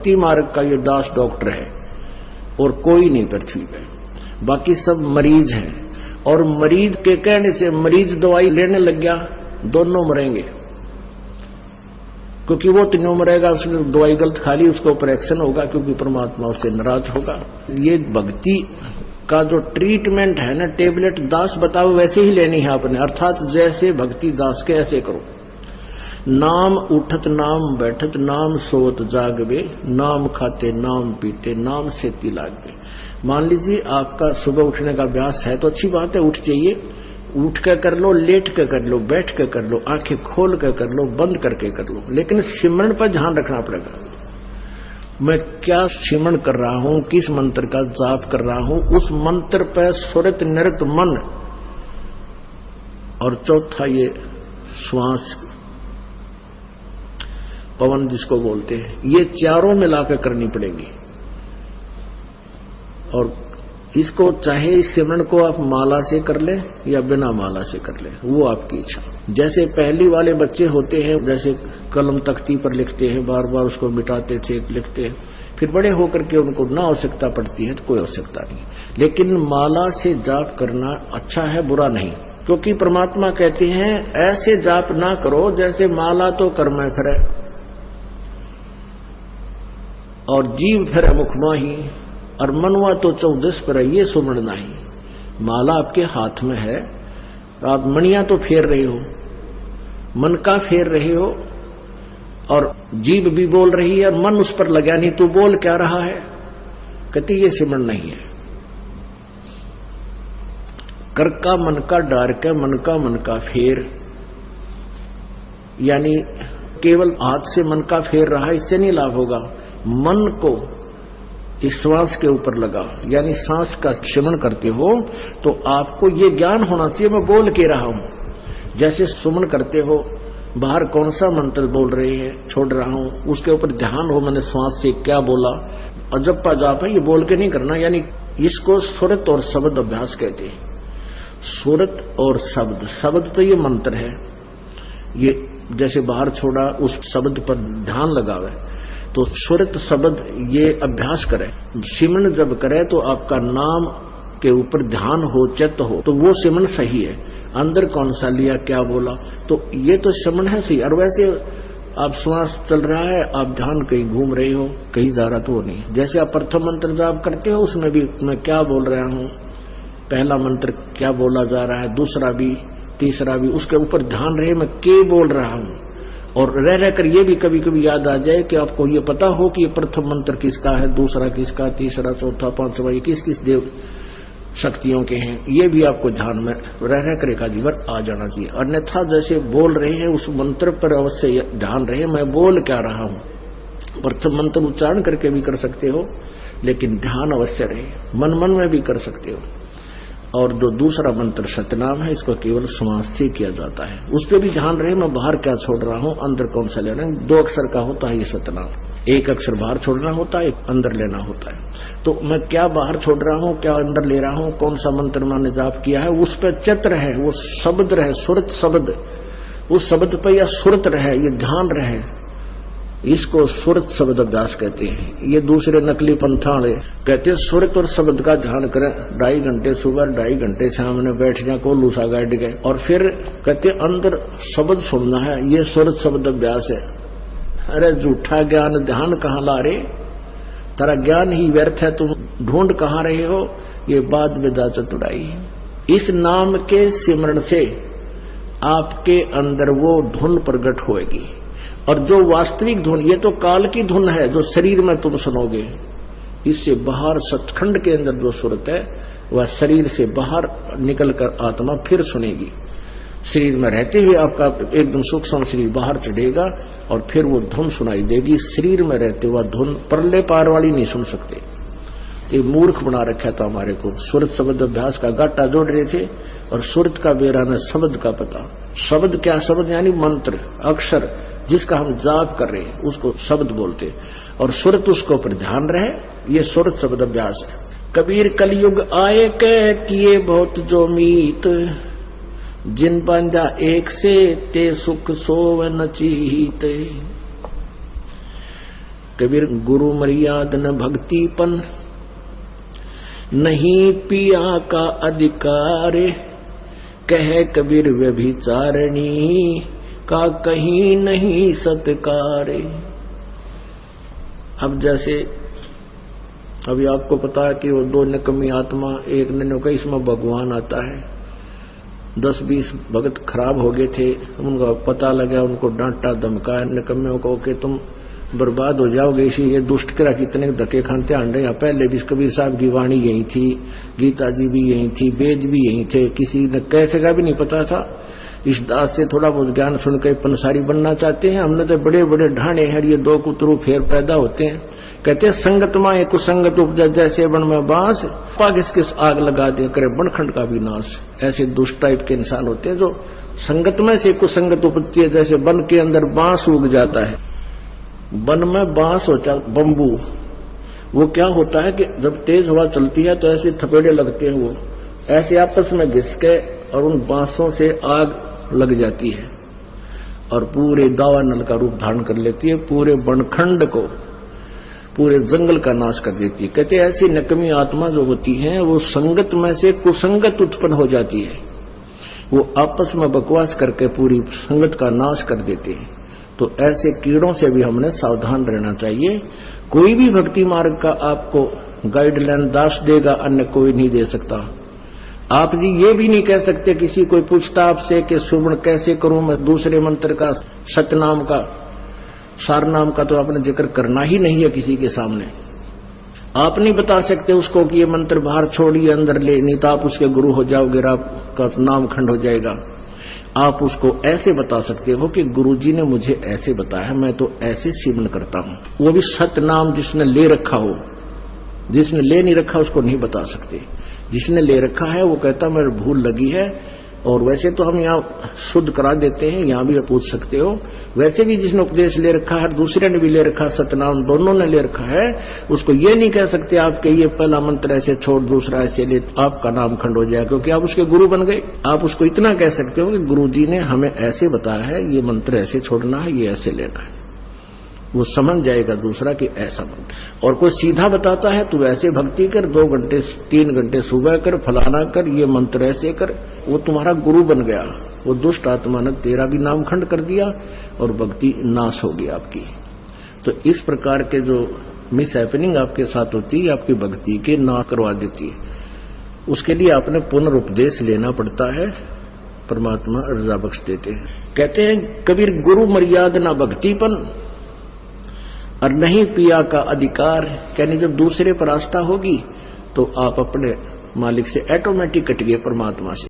भक्ति मार्ग का ये दास डॉक्टर है और कोई नहीं पृथ्वी पे, बाकी सब मरीज हैं। और मरीज के कहने से मरीज दवाई लेने लग गया, दोनों मरेंगे, क्योंकि वो तीनों मरेगा, उसने दवाई गलत खा ली, उसको ऑपरेशन होगा, क्योंकि परमात्मा उससे नाराज होगा। ये भक्ति का जो ट्रीटमेंट है ना, टेबलेट दास बताओ वैसे ही लेनी है आपने, अर्थात जैसे भक्ति दास के ऐसे करो। नाम उठत नाम बैठत नाम सोत जागबे, नाम खाते नाम पीते नाम से तिलागबे। मान लीजिए आपका सुबह उठने का अभ्यास है तो अच्छी बात है, उठ जाइए, उठ कर कर लो, लेट कर कर लो, बैठ कर कर लो, आंखें खोल कर कर लो, बंद करके कर लो, लेकिन सिमरन पर ध्यान रखना पड़ेगा। मैं क्या सिमरन कर रहा हूं, किस मंत्र का जाप कर रहा हूं, उस मंत्र पर सुरत निरत मन। और चौथा ये श्वास पवन जिसको बोलते हैं, ये चारों मिलाकर करनी पड़ेगी। और इसको चाहे इस सिमरन को आप माला से कर ले या बिना माला से कर ले, वो आपकी इच्छा। जैसे पहली वाले बच्चे होते हैं, जैसे कलम तख्ती पर लिखते हैं, बार बार उसको मिटाते थे, लिखते हैं, फिर बड़े होकर के उनको ना आवश्यकता पड़ती है तो कोई आवश्यकता नहीं। लेकिन माला से जाप करना अच्छा है, बुरा नहीं, क्योंकि परमात्मा कहते हैं ऐसे जाप ना करो जैसे माला तो कर में फिरे और जीव फिरे मुख माही और मनवा तो 14 पर ये सुमरण नहीं। माला आपके हाथ में है, आप मणियां तो फेर रहे हो, मन का फेर रहे हो, और जीभ भी बोल रही है और मन उस पर लगा नहीं, तू बोल क्या रहा है, कहती ये सिमरण नहीं है। कर का मन का डार के मन का फेर, यानी केवल हाथ से मन का फेर रहा, इससे नहीं लाभ होगा। मन को इस श्वास के ऊपर लगा, यानी सांस का सिमरन करते हो तो आपको ये ज्ञान होना चाहिए मैं बोल के रहा हूं। जैसे सुमन करते हो, बाहर कौन सा मंत्र बोल रहे हैं, छोड़ रहा हूं, उसके ऊपर ध्यान हो, मैंने श्वास से क्या बोला। और जब पा जाप है, ये बोल के नहीं करना, यानी इसको सुरत और शब्द अभ्यास कहते हैं। सुरत और शब्द, शब्द तो ये मंत्र है, ये जैसे बाहर छोड़ा उस शब्द पर ध्यान लगावे, तो सुरत शब्द ये अभ्यास करे। सिमरन जब करे तो आपका नाम के ऊपर ध्यान हो, चित्त हो, तो वो सिमरन सही है। अंदर कौन सा लिया, क्या बोला, तो ये तो सिमरन है सही। और वैसे आप श्वास चल रहा है, आप ध्यान कहीं घूम रहे हो, कहीं जा रहा तो वो नहीं। जैसे आप प्रथम मंत्र जाप करते हो, उसमें भी मैं क्या बोल रहा हूं, पहला मंत्र क्या बोला जा रहा है, दूसरा भी, तीसरा भी, उसके ऊपर ध्यान रहे मैं क्या बोल रहा हूं। और रह रहकर ये भी कभी कभी याद आ जाए कि आपको ये पता हो कि ये प्रथम मंत्र किसका है, दूसरा किसका, तीसरा, चौथा, पांचवा, ये किस किस देव शक्तियों के हैं, ये भी आपको ध्यान में रह रहकर एक जीवन आ जाना चाहिए। अन्यथा जैसे बोल रहे हैं उस मंत्र पर अवश्य ध्यान रहे मैं बोल क्या रहा हूं। प्रथम मंत्र उच्चारण करके भी कर सकते हो, लेकिन ध्यान अवश्य रहे, मन मन में भी कर सकते हो। और जो दूसरा मंत्र सतनाम है, इसको केवल श्वास से किया जाता है, उस पर भी ध्यान रहे मैं बाहर क्या छोड़ रहा हूं, अंदर कौन सा ले रहा हूं। 2 अक्षर का होता है ये सतनाम, 1 अक्षर बाहर छोड़ना होता है, 1 अंदर लेना होता है। तो मैं क्या बाहर छोड़ रहा हूं, क्या अंदर ले रहा हूं, कौन सा मंत्र मैंने जाप किया है, उस पर चित्र है, वो शब्द रहे, सुरत शब्द, उस शब्द पर या सुरत रहे, ये ध्यान रहे, इसको सुरत शब्द अभ्यास कहते हैं। ये दूसरे नकली पंथाले कहते हैं सुरत और शब्द का ध्यान करें, 2.5 घंटे सुबह, 2.5 घंटे सामने बैठ जाए, को लूसा गाड़ गए, और फिर कहते अंदर शब्द सुनना है, ये सुरत शब्द अभ्यास है। अरे झूठा ज्ञान ध्यान कहाँ ला रहे, तेरा ज्ञान ही व्यर्थ है, तुम ढूंढ कहाँ रहे हो, ये बाद में जा चतुराई। इस नाम के सिमरण से आपके अंदर वो धुन प्रकट होएगी, और जो वास्तविक धुन, ये तो काल की धुन है जो शरीर में तुम सुनोगे, इससे बाहर सचखंड के अंदर जो सुरत है वह शरीर से बाहर निकलकर आत्मा फिर सुनेगी। शरीर में रहते हुए आपका एकदम सूक्ष्म शरीर बाहर चढ़ेगा और फिर वो धुन सुनाई देगी। शरीर में रहते हुआ धुन परले पार वाली नहीं सुन सकते, ये मूर्ख बना रखा था हमारे को। सुरत शब्द अभ्यास का गाटा जोड़ रहे थे और सुरत का बेरा न शब्द का पता। शब्द क्या, शब्द यानी मंत्र, अक्षर, जिसका हम जाप कर रहे हैं उसको शब्द बोलते, और सुरत उसको पर ध्यान रहे, ये सुरत शब्द अभ्यास है। कबीर कलयुग आए कह किए बहुत जो मीत, जिन बांधा एक से ते सुख सोव न चीत। कबीर गुरु मर्याद न भक्तिपन, नहीं पिया का अधिकार, कह कबीर व्यभिचारिणी का कहीं नहीं सत्कार। अब जैसे अभी आपको पता है कि वो दो निकम्मी आत्मा, एक ने कहा इसमें भगवान आता है, 10-20 भगत खराब हो गए थे, उनका पता लगा, उनको डांटा धमकाया निकम्मियों को कि तुम बर्बाद हो जाओगे, इसी ये दुष्ट करा कितने धक्के खाते आंडे। यहाँ पहले भी कबीर साहब की वाणी यही थी, गीता जी भी यही थी, वेद भी यही थे, किसी ने कह का भी नहीं पता था। इस दास से थोड़ा बहुत ज्ञान सुनकर पंसारी बनना चाहते हैं, हमने तो बड़े बड़े ढाणे हैं, ये दो कुतरू फेर पैदा होते हैं। कहते हैं संगत माए कुसंगत उपजा, जैसे बन में बांस, पाग किस आग लगा दे करे बनखंड का विनाश। ऐसे दुष्ट टाइप के इंसान होते हैं जो संगत में से कुसंगत उपजती है, जैसे वन के अंदर बांस उग जाता है। वन में बांस होता बंबू, वो क्या होता है कि जब तेज हवा चलती है तो ऐसे थपेड़े लगते हैं, वो ऐसे आपस में घिस के और उन बांसों से आग लग जाती है और पूरे दावानल का रूप धारण कर लेती है, पूरे बनखंड को, पूरे जंगल का नाश कर देती है। कहते ऐसी नकमी आत्मा जो होती है वो संगत में से कुसंगत उत्पन्न हो जाती है, वो आपस में बकवास करके पूरी संगत का नाश कर देते हैं। तो ऐसे कीड़ों से भी हमने सावधान रहना चाहिए। कोई भी भक्ति मार्ग का आपको गाइडलाइन दास देगा, अन्य कोई नहीं दे सकता। आप जी ये भी नहीं कह सकते, किसी कोई पूछता आपसे कि सुमन कैसे करूं मैं, दूसरे मंत्र का, सतनाम का, सारनाम का तो आपने जिक्र करना ही नहीं है किसी के सामने। आप नहीं बता सकते उसको कि ये मंत्र बाहर छोड़िए अंदर ले, नहीं तो आप उसके गुरु हो जाओगे, आपका नाम खंड हो जाएगा। आप उसको ऐसे बता सकते हो कि गुरुजी ने मुझे ऐसे बताया, मैं तो ऐसे सिमरन करता हूं। वो भी सतनाम जिसने ले रखा हो, जिसने ले नहीं रखा उसको नहीं बता सकते। जिसने ले रखा है वो कहता मेरे भूल लगी है, और वैसे तो हम यहाँ शुद्ध करा देते हैं, यहाँ भी पूछ सकते हो। वैसे भी जिसने उपदेश ले रखा है, दूसरे ने भी ले रखा, सतनाम दोनों ने ले रखा है, उसको ये नहीं कह सकते आप कि ये पहला मंत्र ऐसे छोड़ दूसरा ऐसे ले, आपका नाम खंड हो जाएगा, क्योंकि आप उसके गुरु बन गए। आप उसको इतना कह सकते हो कि गुरु जी ने हमें ऐसे बताया है, ये मंत्र ऐसे छोड़ना है, ये ऐसे लेना है, वो समझ जाएगा दूसरा कि ऐसा मंत्र। और कोई सीधा बताता है तो ऐसे भक्ति कर, 2 घंटे 3 घंटे सुबह कर, फलाना कर, ये मंत्र ऐसे कर, वो तुम्हारा गुरु बन गया। वो दुष्ट आत्मा ने तेरा भी नाम खंड कर दिया और भक्ति नाश होगी आपकी। तो इस प्रकार के जो मिस हैपनिंग आपके साथ होती है, आपकी भक्ति के ना करवा देती है। उसके लिए आपने पुनरुपदेश लेना पड़ता है, परमात्मा रजा बख्श देते हैं। कहते हैं कबीर गुरु मर्याद ना भक्तिपन, और नहीं पिया का अधिकार। यानी जब दूसरे पर आस्था होगी तो आप अपने मालिक से ऑटोमेटिक कट गए, परमात्मा से।